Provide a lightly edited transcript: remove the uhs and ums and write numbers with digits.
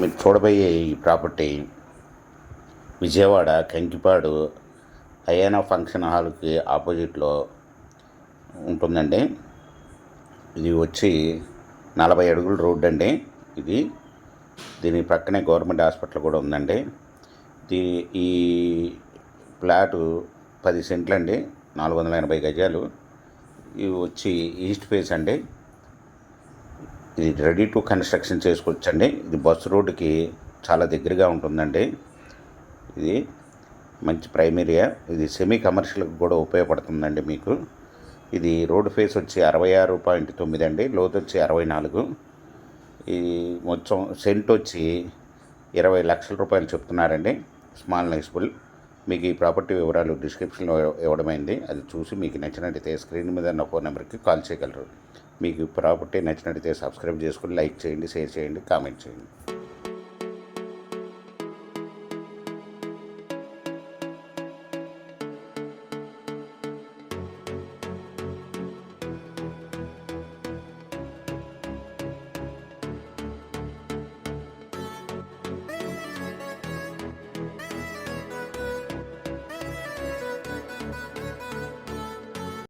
మీరు చూడబోయే ఈ ప్రాపర్టీ విజయవాడ కంకిపాడు అయానా ఫంక్షన్ హాల్కి ఆపోజిట్లో ఉంటుందండి. ఇది వచ్చి 40 అడుగుల రోడ్డు అండి. దీని ప్రక్కనే గవర్నమెంట్ హాస్పిటల్ కూడా ఉందండి. ఈ ఫ్లాటు 10 సెంట్లు అండి, 480 గజాలు. ఇవి వచ్చి ఈస్ట్ ఫేస్ అండి. ఇది రెడీ టు కన్స్ట్రక్షన్ చేసుకోవచ్చండి. ఇది బస్ రోడ్డుకి చాలా దగ్గరగా ఉంటుందండి. ఇది మంచి ప్రైమ్ ఏరియా. ఇది సెమీ కమర్షియల్కి కూడా ఉపయోగపడుతుందండి మీకు. ఇది రోడ్ ఫేస్ వచ్చి 66.9 అండి, లోతు వచ్చి 64. ఈ మొత్తం సెంట్ వచ్చి 20 లక్షల రూపాయలు చెప్తున్నారండి, స్మాల్ నెగోషియబుల్. మీకు ఈ ప్రాపర్టీ వివరాలు డిస్క్రిప్షన్లో ఇవ్వడమైంది. అది చూసి మీకు నచ్చినట్టయితే స్క్రీన్ మీద ఉన్న ఫోన్ నెంబర్కి కాల్ చేయగలరు. మీకు ప్రాపర్టీ నచ్చినట్టయితే సబ్స్క్రైబ్ చేసుకుని లైక్ చేయండి, షేర్ చేయండి, కామెంట్ చేయండి.